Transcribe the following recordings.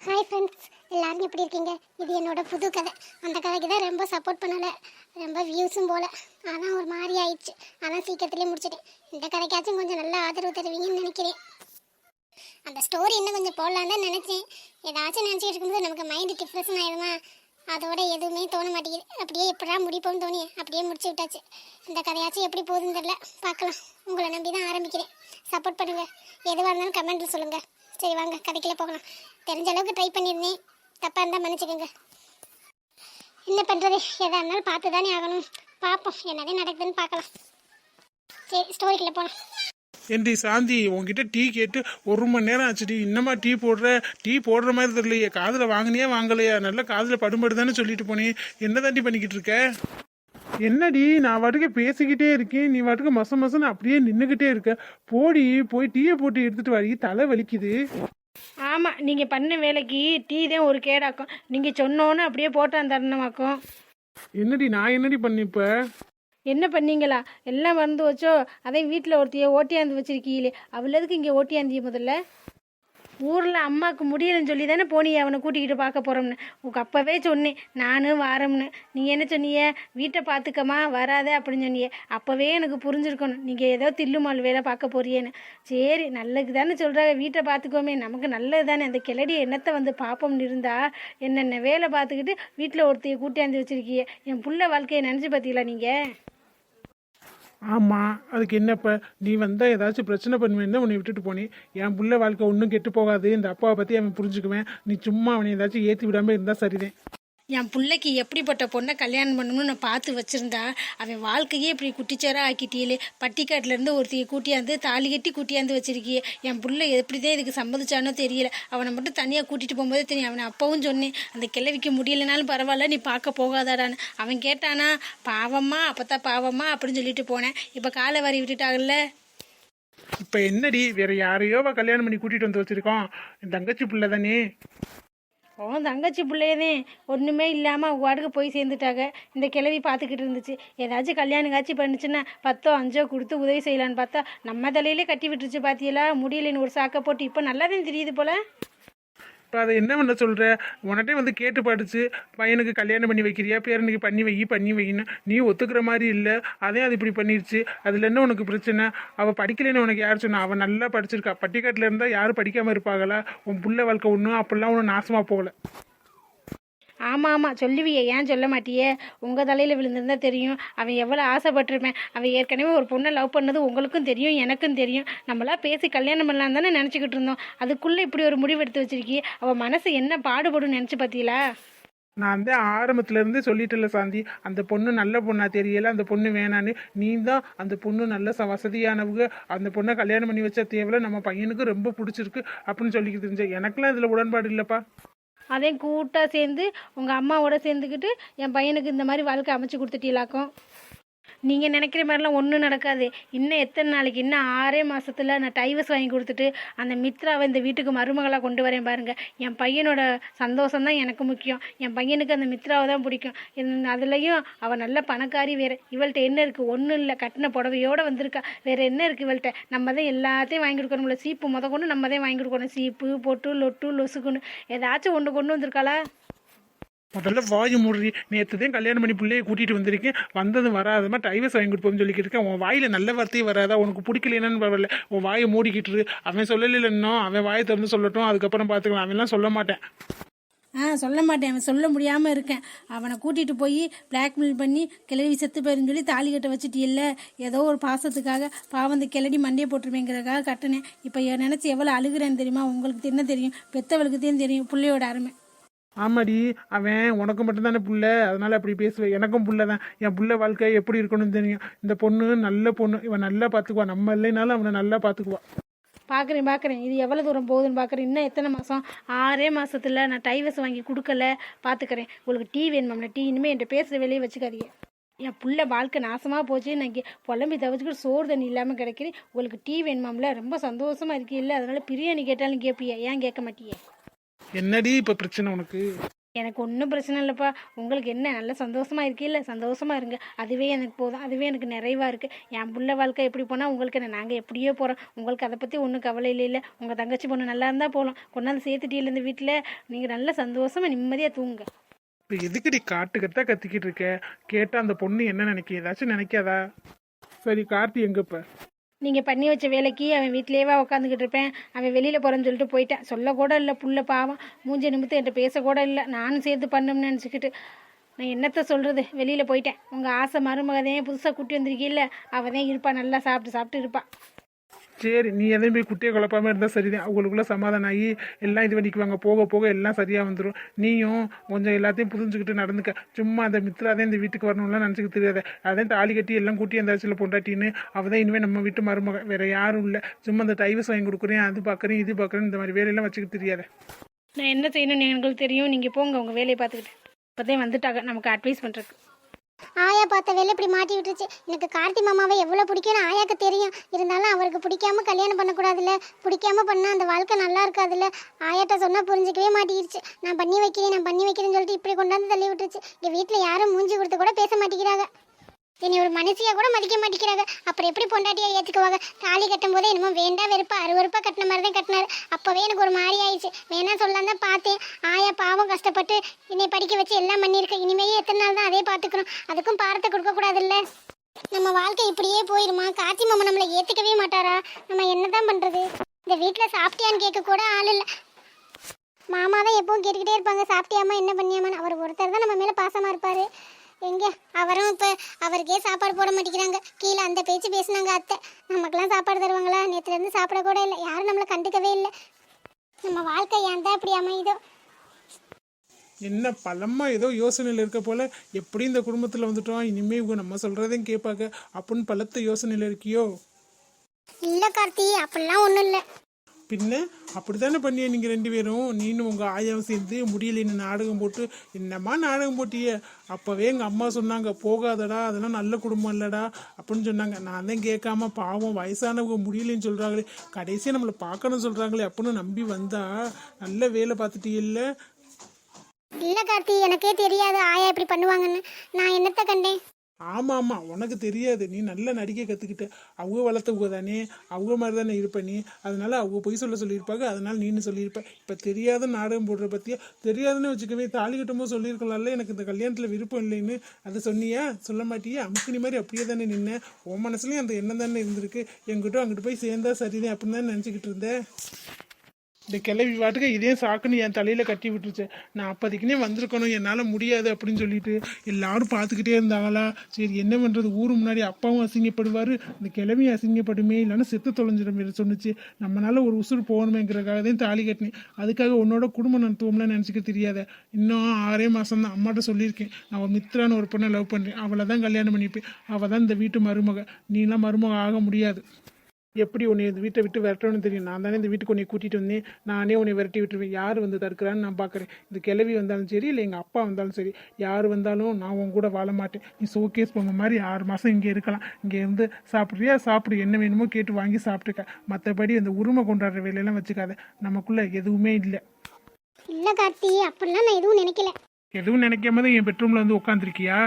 Hi friends, எல்லாரும் எப்படி இருக்கீங்க? இது என்னோட புது கதை. அந்த கதைக்கு தான் ரொம்ப சப்போர்ட் பண்ணலை, ரொம்ப வியூஸும் போல. ஆனால் ஒரு மாதிரி ஆயிடுச்சு. ஆனால் சீக்கிரத்துலேயே முடிச்சிட்டேன். இந்த கதைக்காச்சும் கொஞ்சம் நல்ல ஆதரவு தருவீங்கன்னு நினைக்கிறேன். அந்த ஸ்டோரி இன்னும் கொஞ்சம் போடலான்னு தான் நினச்சேன். ஏதாச்சும் நினச்சிட்டு இருக்கும்போது நமக்கு மைண்டு டிப்ரெஷன் ஆயிடுமா, அதோட எதுவுமே தோண மாட்டேங்குது. அப்படியே எப்படா முடிப்போம்னு தோணி அப்படியே முடிச்சு விட்டாச்சு. இந்த கதையாச்சும் எப்படி போகுதுன்னு தெரியல, பார்க்கலாம். உங்களை நம்பி தான் ஆரம்பிக்கிறேன். சப்போர்ட் பண்ணுங்கள். எதுவாக இருந்தாலும் கமெண்ட்டில் சொல்லுங்கள். சரி வாங்க கதைக்குள்ளே போகலாம். தெரிஞ்ச அளவுக்கு ட்ரை பண்ணியிருந்தேன், தப்பாக இருந்தால் மன்னிச்சுக்கோங்க. என்ன பண்ணுறது, எதாக இருந்தாலும் பார்த்து தானே ஆகணும். பார்ப்போம் என்னதே நடக்குதுன்னு பார்க்கலாம். சரி ஸ்டோரிக்குள்ளே போகலாம். ஏண்டி சாந்தி, உங்ககிட்ட டீ கேட்டு 1 மணி நேரம் ஆச்சுடி. இன்னமா டீ போடுற மாதிரி தெரியலையே. காதில் வாங்கினியா வாங்கலையா? நல்லா காதில் படும்படு தானே சொல்லிட்டு போனேன். என்ன தாண்டி பண்ணிக்கிட்டு இருக்க? என்னடி நான் வாட்டுக்கு பேசிக்கிட்டே இருக்கேன், நீ வாட்டுக்கு மசன்னு அப்படியே நின்றுக்கிட்டே இருக்க. போய் டீயை போட்டு எடுத்துட்டு வாடி, தலை வலிக்குது. ஆமாம், நீங்கள் பண்ண வேலைக்கு டீ தான் ஒரு கேடாக்கும். நீங்கள் சொன்னோன்னு அப்படியே போட்டான் தருணமாக்கும். என்னடி நான் என்னடி பண்ணிப்ப? என்ன பண்ணீங்களா? எல்லாம் மறந்து வச்சோ. அதே வீட்டில் ஒருத்தைய ஓட்டியாந்து வச்சிருக்கீங்களே, அவள் எதுக்கு இங்கே ஓட்டியாந்திய? முதல்ல ஊரில் அம்மாவுக்கு முடியலைன்னு சொல்லி தானே போனியே அவனை கூட்டிக்கிட்டு பார்க்க போகிறோம்னு. உங்கள் அப்போவே சொன்னேன் நானும் வாரம்னு. நீங்கள் என்ன சொன்னீங்க? வீட்டை பார்த்துக்கமா வராத அப்படின்னு சொன்னியே. அப்போவே எனக்கு புரிஞ்சிருக்கணும் நீங்கள் ஏதோ தில்லுமால் வேலை பார்க்க போறியேன்னு. சரி நல்லது தானே சொல்கிறாங்க, வீட்டை பார்த்துக்கோமே, நமக்கு நல்லது தானே. அந்த கிளடி என்னத்தை வந்து பார்ப்போம்னு இருந்தால் என்னென்ன வேலை பார்த்துக்கிட்டு வீட்டில் ஒருத்தைய கூட்டியாந்து வச்சுருக்கீங்க. என் புள்ள வாழ்க்கையை நினச்சி பார்த்தீங்களா நீங்கள்? ஆமாம், அதுக்கு என்னப்ப? நீ வந்தால் ஏதாச்சும் பிரச்சனை பண்ணுவேன்னு உன்னை விட்டுட்டு போனேன். என் புள்ள வாழ்க்கை ஒன்றும் கெட்டு போகாது, இந்த அப்பாவை பற்றி அவன் புரிஞ்சுக்குவேன். நீ சும்மா அவனை ஏதாச்சும் ஏற்றி விடாமல் இருந்தால் சரிதான். என் பிள்ளைக்கு எப்படிப்பட்ட பொண்ணை கல்யாணம் பண்ணணும்னு நான் பார்த்து வச்சுருந்தா அவன் வாழ்க்கையே இப்படி குட்டிச்சேராக ஆக்கிட்டீங்களே. பட்டிக்காட்டிலேருந்து ஒருத்தையை கூட்டியாந்து தாலி கட்டி கூட்டியாந்து வச்சிருக்கியே. என் பிள்ளை எப்படிதான் இதுக்கு சம்மதிச்சானோ தெரியல. அவனை மட்டும் தனியாக கூட்டிகிட்டு போகும்போதே தெரியும். அவனை அப்பவும் சொன்னேன், அந்த கிழவிக்கு முடியலைனாலும் பரவாயில்ல, நீ பார்க்க போகாதாடான்னு. அவன் கேட்டானா, பாவம்மா அப்போத்தான் பாவம்மா அப்படின்னு சொல்லிட்டு போனேன். இப்போ காலை வாரி விட்டுட்டாங்கல்ல. இப்போ என்னடி, வேற யாரையோவா கல்யாணம் பண்ணி கூட்டிகிட்டு வந்து வச்சுருக்கோம்? என் தங்கச்சி பிள்ளை தானே. அவன் தங்கச்சி பிள்ளையதே ஒன்றுமே இல்லாமல் அவங்க வாட்டுக்கு போய் சேர்ந்துட்டாங்க. இந்த கிழவி பார்த்துக்கிட்டு இருந்துச்சு. ஏதாச்சும் கல்யாணம் காட்சி பண்ணிச்சுன்னா 10 5 கொடுத்து உதவி செய்யலான்னு பார்த்தா நம்ம தலையிலே கட்டி விட்டுருச்சு. பார்த்தியலா, முடியலைன்னு ஒரு சாக்கை போட்டு இப்போ நல்லாவே தெரியுது போல. இப்போ அதை என்ன பண்ண சொல்கிற? உன்கிட்டே வந்து கேட்டு பாடுச்சு, பையனுக்கு கல்யாணம் பண்ணி வைக்கிறியா, பேரனுக்கு பண்ணி வைன்னு. நீ ஒத்துக்கிற மாதிரி இல்லை, அதே அது இப்படி பண்ணிடுச்சு. அதில் என்ன உனக்கு பிரச்சனை? அவள் படிக்கலைன்னு உனக்கு யார் சொன்னா? அவள் நல்லா படிச்சிருக்கா. பட்டிக்காட்டில் இருந்தால் யாரும் படிக்காமல் இருப்பாங்களா? உன் புள்ள வாழ்க்கை ஒன்றும் அப்படிலாம் ஒன்றும் நாசமாக போகலை. ஆமாம் சொல்லுவியே, ஏன் சொல்ல மாட்டியே? உங்கள் தலையில் விழுந்திருந்தா தெரியும் அவன் எவ்வளோ ஆசைப்பட்டிருப்பேன். அவன் ஏற்கனவே ஒரு பொண்ணை லவ் பண்ணது உங்களுக்கும் தெரியும், எனக்கும் தெரியும். நம்மளாம் பேசி கல்யாணம் பண்ணலாம் தானே நினச்சிக்கிட்டு இருந்தோம். அதுக்குள்ளே இப்படி ஒரு முடிவு எடுத்து வச்சிருக்கி. அவள் மனசு என்ன பாடுபடும் நினச்சி பார்த்தீங்களா? நான் வந்து ஆரம்பத்துலேருந்தே சொல்லிட்டேன்ல சாந்தி, அந்த பொண்ணு நல்ல பொண்ணா தெரியல, அந்த பொண்ணு வேணான்னு. நீ தான் அந்த பொண்ணு நல்ல வசதியானவங்க, அந்த பொண்ணை கல்யாணம் பண்ணி வச்சா தேவையில்ல, நம்ம பையனுக்கு ரொம்ப பிடிச்சிருக்கு அப்படின்னு சொல்லிக்கிட்டு இருந்துச்சு. எனக்கெல்லாம் இதில் உடன்பாடு இல்லைப்பா. அதே கூட்டாக சேர்ந்து உங்கள் அம்மாவோட சேர்ந்துக்கிட்டு என் பையனுக்கு இந்த மாதிரி வாழ்க்கை அமைச்சு கொடுத்துட்டீங்களாக்கும். நீங்கள் நினைக்கிற மாதிரிலாம் ஒன்றும் நடக்காது. இன்னும் எத்தனை நாளைக்கு, இன்னும் 6 மாதத்தில் நான் டைவர்ஸ் வாங்கி கொடுத்துட்டு அந்த மித்ராவை இந்த வீட்டுக்கு மருமகளாக கொண்டு வரேன் பாருங்கள். என் பையனோட சந்தோஷம்தான் எனக்கு முக்கியம். என் பையனுக்கு அந்த மித்ராவை தான் பிடிக்கும். அதுலேயும் அவள் நல்ல பணக்காரி. வேறு இவள்கிட்ட என்ன இருக்குது? ஒன்றும் இல்லை, கட்டின புடவையோடு வந்திருக்கா. வேறு என்ன இருக்குது இவள்கிட்ட? நம்ம தான் எல்லாத்தையும் வாங்கி கொடுக்கணும்ல. சீப்பு கொண்டு நம்ம தான் வாங்கி கொடுக்கணும். சீப்பு பொட்டு லொட்டு லொசுக்குன்னு ஏதாச்சும் ஒன்று கொண்டு வந்திருக்காளா? முதல்ல வாயு மூடி. நேற்றுதான் கல்யாணம் பண்ணி பிள்ளையை கூட்டிகிட்டு வந்திருக்கேன், வந்ததும் வராதமா டைவர்ஸ் வாங்கி கொடுப்போம்னு சொல்லிக்கிட்டு இருக்கேன். உன் வாயில் நல்ல வார்த்தையும் வராதா? உனக்கு பிடிக்கலன்னு பரவாயில்ல, உன் வாயை மூடிக்கிட்டு. அவன் சொல்லல இன்னும், அவன் வாயை திறந்து சொல்லட்டும், அதுக்கப்புறம் பார்த்துக்கலாம். அவன்லாம் சொல்ல மாட்டேன். சொல்ல மாட்டேன். அவன் சொல்ல முடியாமல் இருக்கேன். அவனை கூட்டிகிட்டு போய் பிளாக்மெயில் பண்ணி கிளவி செத்து போயிருன்னு சொல்லி தாலி கட்ட வச்சுட்டு இல்லை. ஏதோ ஒரு பாசத்துக்காக பாவம் அந்த கிளடி மண்டையை போட்டுருமேங்கிறதுக்காக கட்டினேன். இப்போ நினச்சி எவ்வளோ அழுகிறேன்னு தெரியுமா? உங்களுக்கு என்ன தெரியும்? பெத்தவளுக்கு தான் தெரியும் பிள்ளையோட அருமை. ஆமாடி, அவன் உனக்கு மட்டும்தானே புள்ள, அதனால அப்படி பேசுவேன். எனக்கும் புள்ள தான். என் புள்ள வாழ்க்கை எப்படி இருக்கணும்னு தெரியும். இந்த பொண்ணு நல்ல பொண்ணு, இவன் நல்லா பார்த்துக்குவா. நம்ம இல்லைனாலும் அவனை நல்லா பார்த்துக்குவா. பார்க்குறேன். இது எவ்வளோ தூரம் போகுதுன்னு பார்க்குறேன். இன்னும் எத்தனை மாதம்? 6 மாதத்தில் நான் டைவர்ஸ் வாங்கி கொடுக்கல. பார்த்துக்கிறேன். உங்களுக்கு டீ வேணுமாம்ல? டீ இனிமேல் என்கிட்ட பேசுகிற வேலையை வச்சுக்காதீங்க. என் புள்ள வாழ்க்கை நாசமாக போச்சு. நான் இங்கே புலம்பி தவிச்சுக்கிட்டு சோறு தண்ணி இல்லாமல் கிடைக்கிறேன். உங்களுக்கு டீ வேணுமாம்ல? ரொம்ப சந்தோஷமாக இருக்கீல்ல, அதனால் பிரியாணி கேட்டாலும் கேட்பியா? ஏன் கேட்க மாட்டியே? என்னடி இப்போ பிரச்சனை உனக்கு? எனக்கு ஒன்றும் பிரச்சனை இல்லைப்பா. உங்களுக்கு என்ன நல்ல சந்தோஷமாக இருக்கீல்ல, சந்தோஷமாக இருங்க. அதுவே எனக்கு போதும், அதுவே எனக்கு நிறைவாக இருக்குது. என் புள்ள வாழ்க்கை எப்படி போனால் உங்களுக்கு என்ன, நாங்கள் எப்படியோ போகிறோம். உங்களுக்கு அதை பற்றி ஒன்றும் கவலை இல்லை. உங்கள் தங்கச்சி பொண்ணு நல்லா இருந்தால் போகலாம். கொண்டாந்து சேர்த்துட்டீல இந்த வீட்டில். நீங்கள் நல்ல சந்தோஷமாக நிம்மதியாக தூங்குங்க. இப்போ எதுக்குடி காட்டுக்கட்டா கத்திக்கிட்டு இருக்க? கேட்டா அந்த பொண்ணு என்ன நினைக்க, ஏதாச்சும் நினைக்காதா? சரி, கார்த்தி எங்கப்ப? நீங்கள் பண்ணி வச்ச வேலைக்கு அவன் வீட்டிலேயே உட்காந்துக்கிட்டு இருப்பேன். அவன் வெளியில் போகிறேன்னு சொல்லிட்டு போயிட்டேன். சொல்ல கூட இல்லை, புள்ள பாவம் மூஞ்ச நிமித்து என்கிட்ட பேச கூட இல்லை. நானும் சேர்த்து பண்ணணும்னு நினச்சிக்கிட்டு நான் என்னத்த சொல்கிறது, வெளியில் போயிட்டேன். உங்கள் ஆசை மருமகதையும் புதுசாக கூட்டி வந்திருக்கீல்ல, அவள் தான் இருப்பாள், நல்லா சாப்பிட்டு இருப்பாள். சரி, நீ எதையும் போய் குட்டியை குழப்பாமல் இருந்தால் சரிதான். அவங்களுக்குள்ள சமாதானம் ஆகி எல்லாம் இது பண்ணிக்குவாங்க. போக போக எல்லாம் சரியாக வந்துடும். நீயும் கொஞ்சம் எல்லாத்தையும் புரிஞ்சுக்கிட்டு நடந்துக்க. சும்மா அந்த மித்ராதான் இந்த வீட்டுக்கு வரணும்லாம் நினச்சிக்க தெரியாத. அதான் தாலி கட்டி எல்லாம் கூட்டி அந்த பொண்டாட்டின்னு அவள் தான் இனிமேல் நம்ம வீட்டு மருமக, வேற யாரும் இல்லை. சும்மா அந்த டைவர்ஸ் வாங்கி கொடுக்குறேன், அது பார்க்குறேன், இது பார்க்குறேன், இந்த மாதிரி வேலையெல்லாம் வச்சுக்க தெரியாத. நான் என்ன செய்யணும்னு எங்களுக்கு தெரியும். நீங்கள் போங்க உங்கள் வேலையை பார்த்துக்கிட்டு. இப்போதான் வந்துட்டாங்க நமக்கு அட்வைஸ் பண்ணுறதுக்கு. ஆயா பார்த்த வேலை இப்படி மாட்டி விட்டுருச்சு. எனக்கு கார்த்தி மாமாவை எவ்வளோ பிடிக்கும்னு ஆயாக்கு தெரியும். இருந்தாலும் அவருக்கு பிடிக்காம கல்யாணம் பண்ணக்கூடாதுல்ல. பிடிக்காம பண்ணால் அந்த வாழ்க்கை நல்லா இருக்காதுல்ல. ஆயாட்ட சொன்னால் புரிஞ்சிக்கவே மாட்டேங்கிருச்சு. நான் பண்ணி வைக்கிறேன்னு சொல்லிட்டு இப்படி கொண்டாந்து தள்ளி விட்டுருச்சு. எங்கள் வீட்டில் யாரும் மூஞ்சி கொடுத்து கூட பேச மாட்டேங்கிறாங்க. என்னை ஒரு மனுஷியா கூட மதிக்க மாட்டேங்கிறாங்க. அப்புறம் எப்படி பொண்டாட்டியா ஏற்றுக்குவாங்க? தாலி கட்டும் போதே என்னமோ வேண்டா வெறுப்பா அருவறுப்பா கட்டின மாதிரி தான் கட்டினாரு. அப்போவே எனக்கு ஒரு மாதிரி ஆயிடுச்சு. வேணா சொல்லலாம் தான் பார்த்தேன். ஆயா பாவம் கஷ்டப்பட்டு என்னை படிக்க வச்சு எல்லாம் பண்ணியிருக்கேன். இனிமேல் எத்தனை நாள் தான் அதே பார்த்துக்கணும்? அதுக்கும் பாரத்தை கொடுக்கக்கூடாதுல்ல. நம்ம வாழ்க்கை இப்படியே போயிருமா? கார்த்தி மாமா நம்மளை ஏற்றுக்கவே மாட்டாரா? நம்ம என்ன தான் பண்ணுறது? இந்த வீட்டில் சாப்பிட்டியான்னு கேட்க கூட ஆள் இல்லை. மாமா தான் எப்பவும் கேட்டுக்கிட்டே இருப்பாங்க, சாப்பிட்டியாமா என்ன பண்ணியாமான்னு. அவர் ஒருத்தர் தான் நம்ம மேலே பாசமாக இருப்பார். எங்கே அவரும் இப்போ அவருக்கே சாப்பாடு போட மாட்டேங்கிறாங்க. கீழே அந்த பேச்சு பேசினாங்க அத்தை. நமக்கெல்லாம் சாப்பாடு தருவாங்களா? நேற்றுலேருந்து சாப்பிட கூட இல்லை. யாரும் நம்மளை கண்டுக்கவே இல்லை. நம்ம வாழ்க்கை ஏன் தான் இப்படி அமையுதோ? என்ன பழமா ஏதோ யோசனையில் இருக்க போல. எப்படி இந்த குடும்பத்தில் வந்துட்டோம், இனிமே இவங்க நம்ம சொல்கிறதையும் கேட்பாங்க அப்படின்னு பலத்த யோசனையில் இருக்கியோ? இல்லை கார்த்தி, அப்படிலாம் ஒன்றும் இல்லை. பின்ன அப்படித்தானே பண்ணிய நீங்கள் ரெண்டு பேரும்? நீனும் உங்கள் ஆயாவும் சேர்ந்து முடியலைன்னு நாடகம் போட்டு என்னம்மா நாடகம் போட்டிய? அப்போவே எங்கள் அம்மா சொன்னாங்க, போகாதடா, அதெல்லாம் நல்ல குடும்பம் இல்லடா அப்படின்னு சொன்னாங்க. நான் தான் கேட்காம, பாவம் வயசானவங்க முடியலைன்னு சொல்கிறாங்களே, கடைசியாக நம்மளை பார்க்கணும்னு சொல்கிறாங்களே அப்படின்னு நம்பி வந்தா நல்ல வேலை பார்த்துட்டீ இல்லை? இல்லை கார்த்தி, எனக்கே தெரியாது ஆயா இப்படி பண்ணுவாங்கன்னு. நான் என்னத்தை கண்டேன்? ஆமாம் ஆமாம், உனக்கு தெரியாது. நீ நல்லா நடிக்க கற்றுக்கிட்ட. அவங்க வளர்த்தவங்க தானே, அவங்க மாதிரி தானே இருப்ப நீ. அதனால அவங்க பொய் சொல்லியிருப்பாங்க, அதனால நீனு சொல்லியிருப்ப. இப்போ தெரியாத நாடகம் போடுற பற்றியா? தெரியாதுன்னு வச்சுக்கவே, தாலி கட்டும்போது சொல்லியிருக்கலாம்ல எனக்கு இந்த கல்யாணத்தில் விருப்பம் இல்லைன்னு. அதை சொன்னியா? சொல்ல மாட்டியா? அமுக்குனி மாதிரி அப்படியே தானே நின்ன. உன் மனசுலையும் அந்த எண்ணம் தானே இருந்திருக்கு. எங்கிட்ட அங்கிட்டு போய் சேர்ந்தா சரிதான் அப்படின்னு தான் நினச்சிக்கிட்டு இருந்தேன். இந்த கிளவி வாட்டுக்கு இதே சாக்குன்னு என் தலையில் கட்டி விட்டுருச்சு. நான் அப்போதைக்குனே வந்திருக்கணும், என்னால் முடியாது அப்படின்னு சொல்லிட்டு எல்லாரும் பார்த்துக்கிட்டே இருந்தாங்களா. சரி என்ன பண்ணுறது, ஊர் முன்னாடி அப்பாவும் அசிங்கப்படுவார், இந்த கிளவி அசிங்கப்படுமே, இல்லைன்னா செத்து தொலைஞ்சிடும் சொன்னிச்சு. நம்மளால ஒரு உசுறு போகணுமேங்கிறதுக்காக தான் தாலி கட்டினேன். அதுக்காக உன்னோட குடும்பம் நடத்துவோம்லாம் நினச்சிக்க தெரியாத. இன்னும் 6 மாதம் தான். அம்மாட்ட சொல்லியிருக்கேன், நான் ஒரு மித்ரான்னு ஒரு பொண்ணை லவ் பண்ணுறேன், அவளை தான் கல்யாணம் பண்ணிப்பேன். அவள் தான் இந்த வீட்டு மருமக. நீலாம் மருமக ஆக முடியாது. எப்படி உன்னை இந்த வீட்டை விட்டு விரட்டணும்னு தெரியும். நான் தானே இந்த வீட்டுக்கு உன்னை கூட்டிகிட்டு வந்தேன். நானே உன்னை விரட்டி விட்டுருவேன். யார் வந்து தடுக்கிறான்னு நான் பார்க்குறேன். இந்த கிளவி வந்தாலும் சரி, இல்லை எங்கள் அப்பா வந்தாலும் சரி, யார் வந்தாலும் நான் உன் கூட வாழ மாட்டேன். நீ ஷோகேஸ் பொம்மை மாதிரி 6 மாதம் இங்கே இருக்கலாம். இங்கே இருந்து சாப்பிட்றியா? சாப்பிடு, என்ன வேணுமோ கேட்டு வாங்கி சாப்பிட்டுக்க. மற்றபடி அந்த உரிமை கொண்டாடுற வேலையெல்லாம் வச்சுக்காத. நமக்குள்ளே எதுவுமே இல்லை. இல்லை கார்த்தி, அப்படிலாம் நான் எதுவும் நினைக்கல. எதுவும் நினைக்காம தான் என் பெட்ரூமில் வந்து உட்காந்துருக்கியா?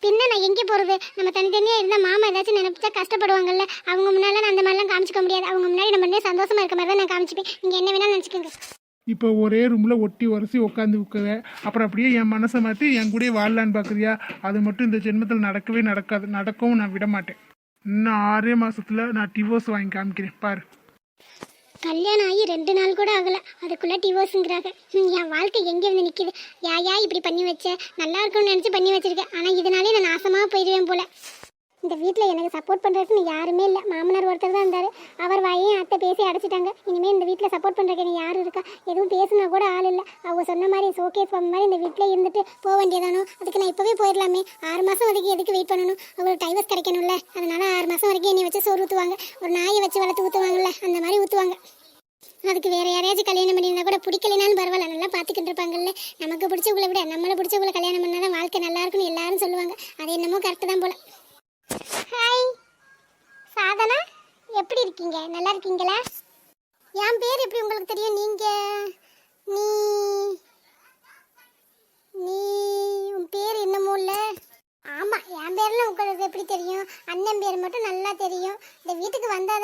பின்ன நான் எங்கே போகிறது? நம்ம தனித்தனியாக இருந்தால் மாமா ஏதாச்சும் நினைச்சா கஷ்டப்படுவாங்கல்ல. அவங்க முன்னால நான் அந்த மாதிரிலாம் காமிச்சிக்க முடியாது. அவங்க முன்னாடி நம்ம சந்தோஷமா இருக்க மாதிரி தான் நான் காமிச்சிப்பேன். நீங்கள் என்ன வேணாலும் நினச்சிக்கோங்க. இப்போ ஒரே ரூமில் ஒட்டி உரசி உட்காந்து உட்குவேன். அப்புறம் அப்படியே என் மனசை மாற்றி என் கூடயே வாழலான்னு பார்க்குறியா? அது மட்டும் இந்த ஜென்மத்தில் நடக்கவே நடக்காது. நடக்கவும் நான் விட மாட்டேன். இன்னும் 6 மாதத்தில் நான் டிவோர்ஸ் வாங்கி காமிக்கிறேன் பாரு. கல்யாணம் ஆகி 2 நாள் கூட ஆகலை, அதுக்குள்ளே டிவோர்ஸுங்கிறாங்க. என் வாழ்க்கை எங்கே வந்து நிற்கிது? யா இப்படி பண்ணி வச்ச? நல்லா இருக்கும்னு நினச்சி பண்ணி வச்சிருக்கேன். ஆனால் இதனாலே நான் நாசமாக போயிடுவேன் போல. இந்த வீட்டில் எனக்கு சப்போர்ட் பண்ணுறதுக்குன்னு யாருமே இல்லை. மாமனார் ஒருத்தர் தான் இருந்தார். அவர் வாயையும் அத்தை பேசி அடைச்சிட்டாங்க. இனிமேல் இந்த வீட்டில் சப்போர்ட் பண்ணுறதுக்கு யாரும் இருக்கா? எதுவும் பேசுனா கூட ஆள் இல்லை. அவங்க சொன்ன மாதிரி ஷோகேஸ் பண்ண மாதிரி இந்த வீட்டில் இருந்துட்டு போக வேண்டியதானோ? அதுக்கு நான் இப்போவே போயிடலாமே. 6 மாதம் வரைக்கும் எதுக்கு வெயிட் பண்ணணும்? அவங்களுக்கு டைவர்ஸ் கிடைக்கணும்ல. அதனால 6 மாதம் வரைக்கும் என்னை வச்சு சோறு ஊற்றுவாங்க. ஒரு நாயை வச்சு வளர்த்து ஊற்றுவாங்கல்ல, அந்த மாதிரி ஊற்றுவாங்க. அதுக்கு வேற யாரையாச்சும் கல்யாணம் பண்ணியிருந்தா கூட பிடிக்கலனாலும் பரவாயில்ல, நல்லா பார்த்துக்கிட்டு இருப்பாங்கல்ல. நமக்கு பிடிச்சவங்களை விட நம்மளை பிடிச்சவங்களை கல்யாணம் பண்ணாதான் வாழ்க்கை நல்லா இருக்குன்னு எல்லாரும் சொல்லுவாங்க. அது என்னமோ கரெக்டு தான் போல. ஹாய் சாதனா, எப்படி இருக்கீங்க? நல்லா இருக்கீங்களா? என் பேர் எப்படி உங்களுக்கு தெரியும்? நீ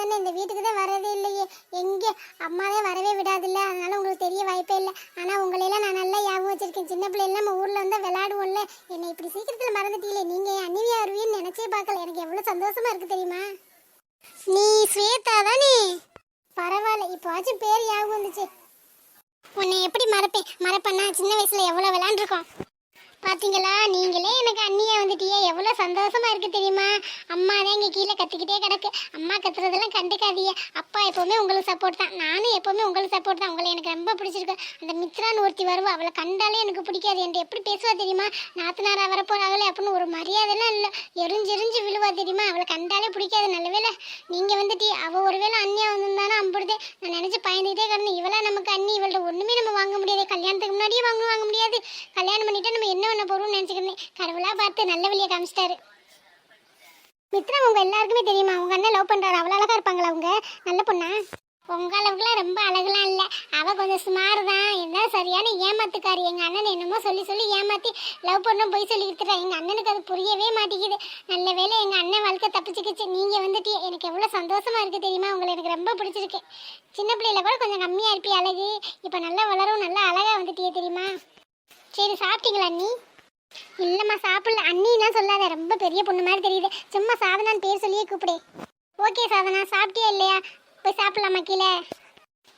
தானே, இந்த வீட்டுக்கு தான் வரதே இல்லையே. எங்கே அம்மாவே வரவே விடாதில்ல, அதனால உங்களுக்கு தெரிய வாய்ப்பே இல்லை. ஆனால் உங்களையெல்லாம் நான் நல்லா ஞாபகம் வச்சிருக்கேன். சின்ன பிள்ளைலாம் நம்ம ஊரில் வந்து விளையாடுவோம்ல. என்னை இப்படி சீக்கிரத்தில் மறந்துட்டீங்களே. நீங்கள் என் அண்ணிவியா வருவீன்னு நினச்சே பார்க்கல. எனக்கு எவ்வளோ சந்தோஷமா இருக்கு தெரியுமா? நீ ஸ்வேதா தானே? பரவாயில்ல, இப்போவாச்சும் பேர் ஞாபகம் வந்துச்சு. உன்னை எப்படி மறப்பேன்னா சின்ன வயசுல எவ்வளோ விளையாண்டுருக்கோம் பாத்தீங்களா? நீங்களே எனக்கு அண்ணியா வந்துட்டியே, எவ்வளோ சந்தோஷமா இருக்கு தெரியுமா? அம்மா தான் இங்கே கீழே கத்திக்கிட்டே கிடக்கு. அம்மா கத்துறதெல்லாம் கண்டுக்காதீங்க. அப்பா எப்பவுமே உங்களுக்கு சப்போர்ட் தான், நானும் எப்பவுமே உங்களுக்கு சப்போர்ட் தான். உங்களை எனக்கு ரொம்ப பிடிச்சிருக்கு. அந்த மித்ரான்னு ஒருத்தி வருவா, அவளை கண்டாலே எனக்கு பிடிக்காது. என்கிட்ட எப்படி பேசுவா தெரியுமா? நாத்தனாரா வரப்போறாங்களே அப்படின்னு ஒரு மரியாதைலாம் இல்லை, எரிஞ்செரிஞ்சு விழுவா தெரியுமா? அவளை கண்டாலே பிடிக்காது. நல்ல வேலை நீங்கள் வந்துட்டி. அவள் ஒருவேளை அண்ணியா வந்திருந்தானா அம்புடுதே. நான் நினச்சி பயந்துகிட்டே கிடந்தேன், இவளா நமக்கு அண்ணி, இவள்கிட்ட ஒன்றுமே நம்ம வாங்க முடியாது. கல்யாணத்துக்கு முன்னாடியே வாங்க முடியாது. கல்யாணம் பண்ணிட்டா நம்ம என்ன பண்ண போறோம்னு நினச்சிக்கிறேன். கடவுளா பார்த்து நல்ல வழியை காமிச்சிட்டாரு. மித்ரா உங்க எல்லாருக்குமே தெரியுமா? உங்க அண்ணன் லவ் பண்றாரு. அவ்வளோ அழகா இருப்பாங்களா அவங்க? நல்ல பொண்ணா? உங்க அளவுக்குலாம் ரொம்ப அழகுலாம் இல்லை. அவள் கொஞ்சம் சுமார் தான். என்ன சரியான ஏமாத்துக்காரி. எங்கள் அண்ணன் என்னமோ சொல்லி ஏமாற்றி லவ் பண்ணோம் போய் சொல்லி கொடுத்துட்டா. எங்கள் அண்ணனுக்கு அது புரியவே மாட்டேங்குது. நல்ல வேளை எங்கள் அண்ணன் வாழ்க்கை தப்பிச்சுக்கிச்சு. நீங்கள் வந்துட்டு எனக்கு எவ்வளோ சந்தோஷமா இருக்குது தெரியுமா? உங்களை எனக்கு ரொம்ப பிடிச்சிருக்கு. சின்ன பிள்ளையில கூட கொஞ்சம் கம்மியாக இருப்பி அழகு, இப்போ நல்லா வளரும், நல்லா அழகாக வந்துட்டியே தெரியுமா? சரி, சாப்பிட்டீங்களா அண்ணி? இல்லைம்மா சாப்பிடல. அண்ணின்னா சொல்லாத, ரொம்ப பெரிய பொண்ணு மாதிரி தெரியுது. சும்மா சாதனான்னு பேர் சொல்லியே கூப்பிடு. ஓகே சாதனா, சாப்பிட்டியா இல்லையா? போய் சாப்பிடலாமா கீழே?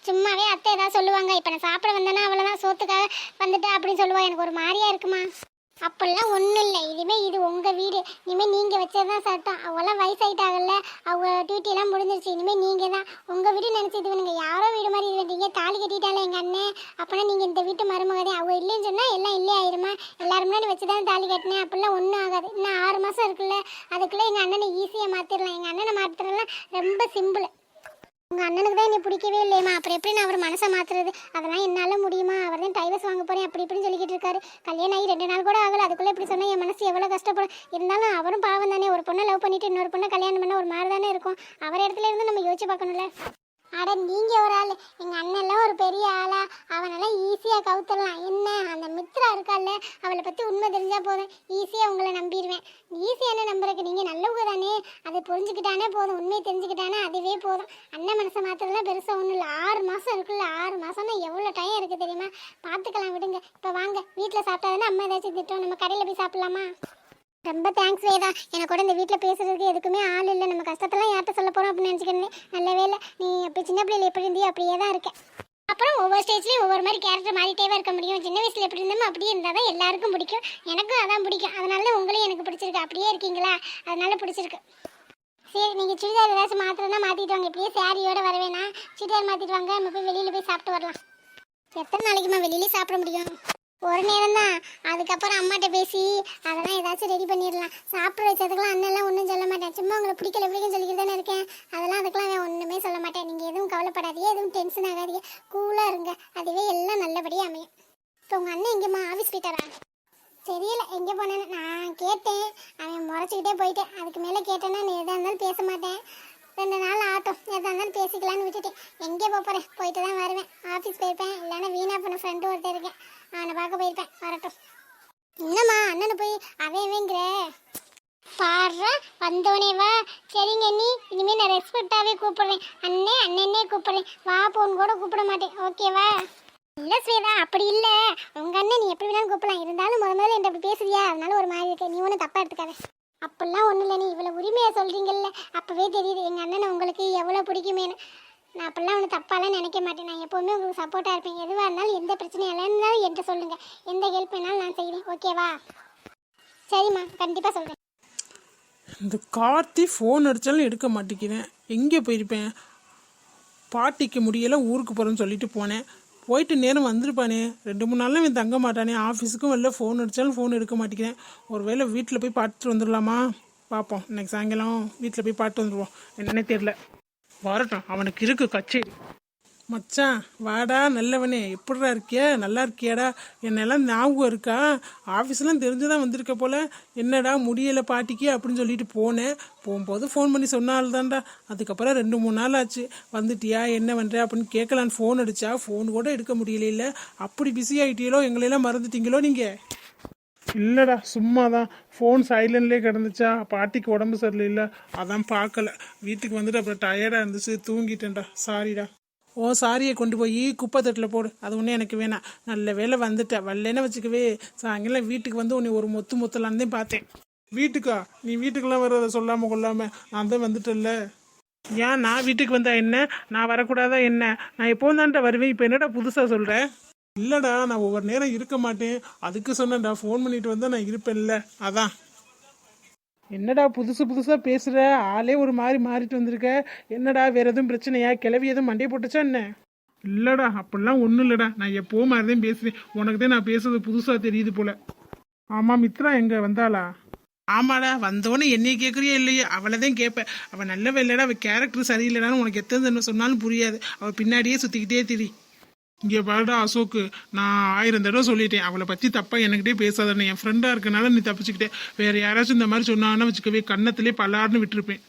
சும்மாவே அத்தை ஏதாவது சொல்லுவாங்க. இப்போ நான் சாப்பிட வந்தேன்னா அவ்வளோதான், சோத்துக்காக வந்துட்டு அப்படின்னு சொல்லுவா. எனக்கு ஒரு மாதிரியா இருக்குமா? அப்படிலாம் ஒன்றும் இல்லை. இது உங்கள் வீடு. இனிமேல் நீங்கள் வச்சது தான் சட்டம். அவங்களாம் வயசாயிட்டாங்கல்ல, அவங்க டியூட்டியெல்லாம் முடிஞ்சிருச்சு. இனிமேல் நீங்கள் தான் உங்கள் வீடு நினச்சி இது பண்ணுங்க. யாரோ வீடு மாதிரி இது பண்ணுறீங்க. தாலி கட்டிட்டாலே எங்கள் அண்ணன், அப்போனா நீங்கள் இந்த வீட்டு மருமகதே. அவங்க இல்லைன்னு சொன்னால் எல்லாம் இல்லே ஆயிருமா? எல்லாரும் முன்னாடி வச்சு தான் தாலி கட்டினேன். அப்படிலாம் ஒன்றும் ஆகாது. இன்னும் 6 மாதம் இருக்குல்ல, அதுக்குள்ளே எங்கள் அண்ணனை ஈஸியாக மாற்றிடலாம். எங்கள் அண்ணனை மாற்றுறதுலாம் ரொம்ப சிம்பிள். உங்கள் அண்ணனுக்கு தான் என்னை பிடிக்கவே இல்லையம்மா, அப்புறம் எப்படி நான் அவர் மனசை மாற்றுறது? அதெல்லாம் என்னால் முடியுமா? அவர் தான் டைவர்ஸ் வாங்க போகிறேன் அப்படி இப்படின்னு சொல்லிக்கிட்டு இருக்காரு. கல்யாணம் ஆகி 2 நாள் கூட ஆகலை, அதுக்குள்ளே இப்படி சொன்னால் என் மனசு எவ்வளோ கஷ்டப்படும். இருந்தாலும் அவரும் பாவம் தானே. ஒரு பொண்ணை லவ் பண்ணிட்டு இன்னொரு பொண்ணை கல்யாணம் பண்ண ஒரு மாதிரி தானே இருக்கும். அவர் இடத்துல இருந்து நம்ம யோசிச்சு பார்க்கணும்ல. அட நீங்கள் ஒரு ஆள், எங்கள் அண்ணெல்லாம் ஒரு பெரிய ஆளா? அவனெல்லாம் ஈஸியாக கவுத்துடலாம். என்ன அந்த மித்ரா இருக்கால, அவளை பற்றி உண்மை தெரிஞ்சால் போதும், ஈஸியாக உங்களை நம்பிடுவேன். ஈஸியான நம்புறதுக்கு நீங்கள் நல்லவங்க தானே, அதை புரிஞ்சுக்கிட்டானே போதும், உண்மையை தெரிஞ்சுக்கிட்டானே அதுவே போதும். அண்ணன் மனசை மாத்திரலாம் பெருசாக ஒன்றும் இல்லை. 6 மாதம் இருக்குல்ல, 6 மாதம்னா எவ்வளோ டைம் இருக்குது தெரியுமா? பார்த்துக்கலாம், விடுங்க. இப்போ வாங்க, வீட்டில் சாப்பிட்டாதானே அம்மா ஏதாச்சும் திட்டம். நம்ம கடையில் போய் சாப்பிட்லாமா? ரொம்ப தேங்க்ஸ் வேதா. எனக்கு கூட இந்த வீட்டில் பேசுறதுக்கு எதுக்குமே ஆள் இல்லை. நம்ம கஷ்டத்தெல்லாம் யார்கிட்ட சொல்ல போகிறோம் அப்படின்னு நினச்சிக்கிறேன். நல்ல வேலை, நீ அப்படி சின்ன பிள்ளைல எப்படி இருந்தியோ அப்படியே தான் இருக்கேன். அப்புறம் ஒவ்வொரு ஸ்டேஜ்லேயும் ஒவ்வொரு மாதிரி கேரக்டர் மாறிட்டே இருக்க முடியும். சின்ன வயசில் எப்படி இருந்தோமோ அப்படியே இருந்தால் தான் எல்லாருக்கும் பிடிக்கும். எனக்கும் அதான் பிடிக்கும். அதனால உங்களையும் எனக்கு பிடிச்சிருக்கு. அப்படியே இருக்கீங்களா, அதனால பிடிச்சிருக்கு. சரி, நீங்கள் சுடிதார் ஏதாச்சும் மாத்திரம்னா மாற்றிட்டு வாங்க. இப்படியே சாரியோட வரவேணா, சுடிதார் மாற்றிட்டு வாங்க. நம்ம போய் வெளியில் போய் சாப்பிட்டு வரலாம். எத்தனை நாளைக்குமா வெளியிலே சாப்பிட முடியும்? ஒரு நேரம் தான். அதுக்கப்புறம் அம்மாட்ட பேசி அதெல்லாம் ஏதாச்சும் ரெடி பண்ணிடலாம். சாப்பிட வச்சதுக்கெல்லாம் அண்ணெல்லாம் ஒன்றும் சொல்ல மாட்டேன். சும்மா உங்களை பிடிக்கல பிடிக்குன்னு சொல்லிக்கிட்டு தானே இருக்கேன். அதெல்லாம் அதுக்கெல்லாம் அவன் ஒன்றுமே சொல்ல மாட்டேன். நீங்கள் எதுவும் கவலைப்படாதீங்க, எதுவும் டென்ஷன் ஆகாதீங்க, கூலாக இருங்க. அதுவே எல்லாம் நல்லபடியாக அமையும். இப்போ உங்கள் அண்ணன் எங்கேம்மா? ஆஃபீஸ் போயிட்டாரா? தெரியல எங்கே போனேன்னு. நான் கேட்டேன், அவன் முறைச்சிக்கிட்டே போயிட்டேன். அதுக்கு மேலே கேட்டேன்னா நீ எதாக இருந்தாலும் பேச மாட்டேன். 2 நாள் ஆட்டம், எதாக இருந்தாலும் பேசிக்கலான்னு விட்டுட்டேன். எங்கே போகிறேன்? போயிட்டு தான் வருவேன். ஆஃபீஸ் போயிருப்பேன், இல்லைன்னா வீணா பண்ண ஃப்ரெண்டு ஒருத்தர் இருக்கேன், அவனை பார்க்க போயிருப்பேன். வரட்டும். என்னம்மா அண்ணனை போய் அவைங்கிற பாடுற வந்தோடனே வா. சரிங்க நீ, இனிமேல் நான் ரெஸ்பெக்டாகவே கூப்பிடுறேன். அண்ணே அண்ணனே கூப்பிடுறேன். வா போன்னு கூட கூப்பிட மாட்டேன், ஓகேவா? இல்லை ஸ்வேதா, அப்படி இல்லை. உங்கள் அண்ணன் நீ எப்படி வேணாலும் கூப்பிடலாம். இருந்தாலும் முதல்ல என்கிட்ட அப்படி பேசுறியா, அதனால ஒரு மாதிரி இருக்கு. நீ ஒன்றும் தப்பாக எடுத்துக்காத. அப்படிலாம் ஒன்றும் இல்லை. நீ இவ்வளோ உரிமையாக சொல்கிறீங்கல்ல, அப்போவே தெரியுது எங்கள் அண்ணனை உங்களுக்கு எவ்வளோ பிடிக்குமேனு. நான் அப்படிலாம் ஒன்றும் தப்பாலாம் நினைக்க மாட்டேன். நான் எப்போவுமே உங்களுக்கு சப்போர்ட்டாக இருப்பேன். எதுவாக இருந்தாலும் எந்த பிரச்சனையும் இல்லைன்னாலும் என்கிட்ட சொல்லுங்கள். எந்த ஹெல்ப் வேணாலும் நான் செய்கிறேன், ஓகேவா? சரிம்மா, கண்டிப்பாக சொல்கிறேன். இந்த கார்த்தி ஃபோன் அடித்தாலும் எடுக்க மாட்டேங்கிறேன். எங்கே போயிருப்பேன்? பாட்டிக்கு முடியலை, ஊருக்கு போகிறேன்னு சொல்லிட்டு போனேன். போயிட்டு நேரம் வந்திருப்பானே. 2-3 நாளில் இவன் தங்க மாட்டானே. ஆஃபீஸுக்கும் வெளில ஃபோன் அடித்தாலும் ஃபோன் எடுக்க மாட்டேங்கிறேன். ஒரு வேளை வீட்டில் போய் பார்த்துட்டு வந்துடலாமா? பார்ப்போம். இன்னைக்கு சாயங்காலம் வீட்டில் போய் பார்த்து வந்துடுவோம். என்னன்னே தெரில. வரட்டும், அவனுக்கு இருக்கு கச்சேரி. மச்சான் வாடா நல்லவனே, எப்படிடா இருக்கியா? நல்லா இருக்கியாடா? என்னெல்லாம் ஞாபகம் இருக்கா? ஆஃபீஸ்லாம் தெரிஞ்சுதான் வந்திருக்க போல. என்னடா முடியலை பாட்டிக்கு அப்படின்னு சொல்லிட்டு போனேன். போகும்போது ஃபோன் பண்ணி சொன்னால்தான்டா. அதுக்கப்புறம் 2-3 நாள் ஆச்சு. வந்துட்டியா, என்ன பண்ணுற அப்படின்னு கேட்கலான்னு ஃபோன் அடித்தா ஃபோன் கூட எடுக்க முடியல. அப்படி பிஸி ஆகிட்டீங்களோ, எங்களெல்லாம் மறந்துட்டீங்களோ நீங்கள்? இல்லைடா சும்மா தான் ஃபோன் சைலண்ட்லேயே கிடந்துச்சா, பாட்டிக்கு உடம்பு சரியில்லை அதான் பார்க்கல. வீட்டுக்கு வந்துட்டு அப்புறம் டயர்டாக இருந்துச்சு தூங்கிட்டேன்டா, சாரிடா. ஓ சாரியை கொண்டு போய் குப்பை தட்டில் போடு, அது ஒன்றும் எனக்கு வேணாம். நல்ல வேலை வந்துட்டேன், வரலன்னு வச்சுக்கவே சாயங்காலம் வீட்டுக்கு வந்து உன்னை ஒரு முத்தலான்னு தான் பார்த்தேன். வீட்டுக்கா? நீ வீட்டுக்கெல்லாம் வர்றதை சொல்லாமல் கொள்ளாமல் நான் தான் வந்துட்டேன்ல. ஏன் நான் வீட்டுக்கு வந்தா என்ன, நான் வரக்கூடாதா என்ன? நான் எப்போவும் தான்டா வருவேன், இப்போ என்னடா புதுசாக சொல்கிறேன்? இல்லைடா நான் ஒவ்வொரு நேரம் இருக்க மாட்டேன், அதுக்கு சொன்னேன்டா. ஃபோன் பண்ணிட்டு வந்தால் நான் இருப்பேன்ல, அதான். என்னடா புதுசாக பேசுகிற, ஆளே ஒரு மாதிரி மாறிட்டு வந்திருக்க. என்னடா வேறு எதுவும் பிரச்சனையா? கிளவி எதுவும் மண்டையை போட்டுச்சா என்ன? இல்லைடா அப்படிலாம் ஒன்றும் இல்லைடா, நான் எப்போவும் மாதிரி தான் பேசுகிறேன். உனக்கு தான் நான் பேசுறது புதுசாக தெரியுது போல. ஆமாம், மித்ரா எங்கே வந்தாளா? ஆமாடா, வந்தோன்னு என்னைய கேட்குறியா இல்லையா? அவளை தான் கேட்பேன். அவள் நல்லவே இல்லைடா, அவள் கேரக்டர் சரியில்லைடான்னு உனக்கு எத்தனை தடவை சொன்னாலும் புரியாது. அவள் பின்னாடியே சுற்றிக்கிட்டே திரி. இங்கே பாருடா அசோக்கு, நான் 1000 தடவை சொல்லிட்டேன், அவளை பற்றி தப்பாக என்கிட்டே பேசாதன்னு. என் ஃப்ரெண்டாக இருக்கனால நீ தப்பிச்சுக்கிட்டே. வேறு யாராச்சும் இந்த மாதிரி சொன்னான்னு வச்சுக்கவே கன்னத்திலே பல்லாருன்னு விட்டுருப்பேன்.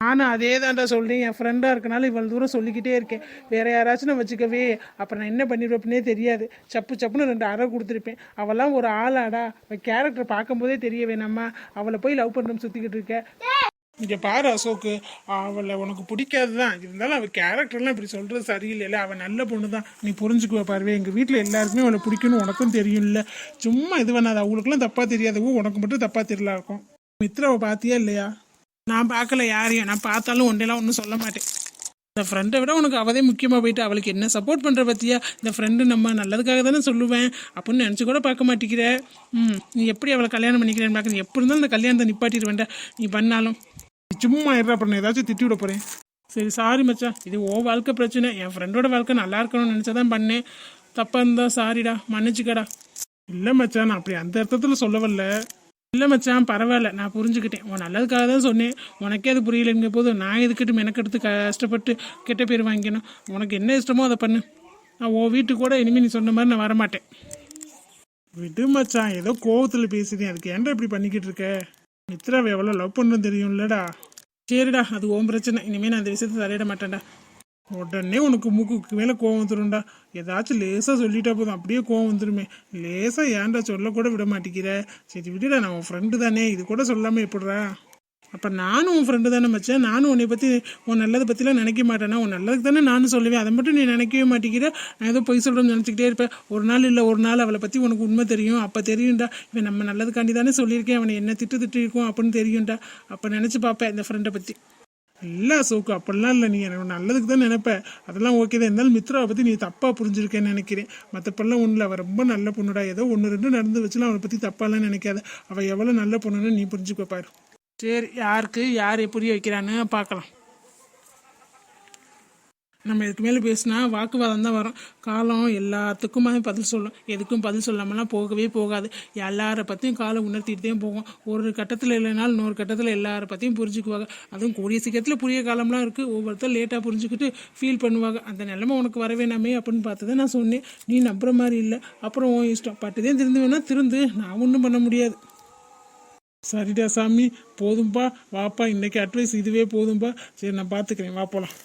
நானும் அதே தான்டா சொல்கிறேன், என் ஃப்ரெண்டாக இருக்கனால இவ்வளோ தூரம் சொல்லிக்கிட்டே இருக்கேன். வேறு யாராச்சும் நான் வச்சுக்கவே அப்புறம் நான் என்ன பண்ணிடுவேன்னே தெரியாது. சப்புன்னு 2 அறை கொடுத்துருப்பேன். அவெல்லாம் ஒரு ஆளாடா, அவள் கேரக்டர் பார்க்கும்போதே தெரிய வேணாமா? அவளை போய் லவ் பண்ணுறோம் சுற்றிக்கிட்டு இருக்க. இங்கே பாரு அசோக்கு, அவளை உனக்கு பிடிக்காது தான், இருந்தாலும் அவள் கேரக்டர்லாம் இப்படி சொல்கிறது சரியில்லைல்ல. அவள் நல்ல பொண்ணு தான், நீ புரிஞ்சுக்குவ. பாருவே எங்கள் வீட்டில் எல்லாருக்குமே அவளை பிடிக்குன்னு உனக்கும் தெரியும்ல. சும்மா இது பண்ணாது, அவங்களுக்குலாம் தப்பாக தெரியாதவோ உனக்கு மட்டும் தப்பாக தெரியல இருக்கும். மித்ராவை பார்த்தியா இல்லையா? நான் பார்க்கல யாரையும், நான் பார்த்தாலும் ஒன்றெல்லாம் ஒன்றும் சொல்ல மாட்டேன். இந்த ஃப்ரெண்டை விட உனக்கு அவதே முக்கியமாக போயிட்டு அவளுக்கு என்ன சப்போர்ட் பண்ணுற பற்றியா? இந்த ஃப்ரெண்டு நம்ம நல்லதுக்காக தானே சொல்லுவேன் அப்படின்னு நினச்சி கூட பார்க்க மாட்டேங்கிற. நீ எப்படி அவளை கல்யாணம் பண்ணிக்கிறேன்னு பார்க்க, நீ எப்படி இருந்தாலும் இந்த கல்யாணத்தை நிப்பாட்டிடுவேண்டா நீ பண்ணாலும். சும்மா இருறா, அப்புறம் நான் ஏதாச்சும் திட்டி விட போகிறேன். சரி சாரி மச்சான், இது ஓ வாழ்க்கை பிரச்சனை, என் ஃப்ரெண்டோட வாழ்க்கை நல்லா இருக்கணும்னு நினச்சதான் பண்ணேன். தப்பாக இருந்தா சாரிடா, மன்னிச்சுக்கடா. இல்லை மச்சான், நான் அப்படி அந்த அர்த்தத்தில் சொல்லவல்ல. இல்லை மச்சான் பரவாயில்ல, நான் புரிஞ்சுக்கிட்டேன். உன் நல்லதுக்காக தான் சொன்னேன். உனக்கே அது புரியலைங்க போது நான் எதுக்கிட்டு மெனக்கெடுத்து கஷ்டப்பட்டு கெட்ட பேர் வாங்கிக்கணும். உனக்கு என்ன இஷ்டமோ அதை பண்ணு. நான் உன் வீட்டுக்கு கூட இனிமேல் நீ சொன்ன மாதிரி நான் வரமாட்டேன். விடு மச்சான், ஏதோ கோவத்தில் பேசுதேன், அதுக்கு ஏன்டா இப்படி பண்ணிக்கிட்டு இருக்க? மித்ராவை எவ்வளோ லவ் பண்ணுன்னு தெரியும்லடா. சரிடா, அது ஓம் பிரச்சனை, இனிமேல் நான் அந்த விஷயத்தை தலையிட மாட்டேன்டா. உடனே உனக்கு மூக்குக்கு மேலே கோவம் வந்துடும்டா. ஏதாச்சும் லேசாக சொல்லிட்டா போதும் அப்படியே கோவம் வந்துடுமே. லேசாக ஏன்டா சொல்லக்கூட விட மாட்டேங்கிற? சரி விடுடா, நான் உன் ஃப்ரெண்டு தானே, இது கூட சொல்லாமல் எப்படிறா? அப்போ நானும் உன் ஃப்ரெண்டு தானே மச்சான், நானும் உன்னை பற்றி உன் நல்லதை பற்றிலாம் நினைக்க மாட்டேன்னா. உன் நல்லதுக்கு தானே நானும் சொல்லுவேன், அதை மட்டும் நீ நினைக்கவே மாட்டேங்கிற. நான் ஏதோ பொய் சொல்கிறேன்னு நினச்சிக்கிட்டே இருப்பேன். ஒரு நாள் இல்லை ஒரு நாள் அவளை பற்றி உனக்கு உண்மை தெரியும். அப்போ தெரியும்டா, இவன் நம்ம நல்லதுக்காண்டி தானே சொல்லியிருக்கேன், அவனை என்ன திட்டிருக்கோம் அப்படின்னு தெரியும்டா. அப்போ நினச்சி பார்ப்பேன் இந்த ஃப்ரெண்டை பற்றி. இல்லை அசோக்கு அப்படிலாம் இல்லை, நீ எனக்கு நல்லதுக்கு தான் நினைப்பேன், அதெல்லாம் ஓகே தான். இருந்தாலும் மித்ராவை பற்றி நீ தப்பாக புரிஞ்சிருக்கேன்னு நினைக்கிறேன். மற்றப்பெல்லாம் ஒன்றும் இல்லை, அவள் ரொம்ப நல்ல பொண்ணுடா. ஏதோ 1-2 நடந்து வச்சுலாம் அவளை பற்றி தப்பாலாம் நினைக்காத. அவள் எவ்வளோ நல்ல பொண்ணுன்னு நீ புரிஞ்சுக்க பாரு. சரி, யாருக்கு யார் புரிய வைக்கிறான்னு பார்க்கலாம். நம்ம இதுக்கு மேலே பேசினா வாக்குவாதம் தான் வரும். காலம் எல்லாத்துக்குமே பதில் சொல்லும், எதுக்கும் பதில் சொல்லாமலாம் போகவே போகாது. எல்லாரை பற்றியும் காலம் உணர்த்திட்டு தான் போகும். ஒரு கட்டத்தில் இல்லைனாலும் இன்னொரு கட்டத்தில் எல்லாரை பற்றியும் புரிஞ்சுக்குவாங்க. அதுவும் கூடிய சீக்கிரத்தில் புரிய காலம்லாம் இருக்குது. ஒவ்வொருத்தர் லேட்டாக புரிஞ்சுக்கிட்டு ஃபீல் பண்ணுவாங்க. அந்த நிலைமை உனக்கு வரவேணாமே அப்படின்னு பார்த்து தான் நான் சொன்னேன். நீ நம்புற மாதிரி இல்லை, அப்புறம் உன் இஷ்டம். பட்டுதான் திருந்து வேணா திருந்து, நான் ஒன்றும் பண்ண முடியாது. சரிடா சாமி, போதும்பா வாப்பா, இன்னைக்கு அட்வைஸ் இதுவே போதும்பா. சரி நான் பார்த்துக்கிறேன், வா போகலாம்.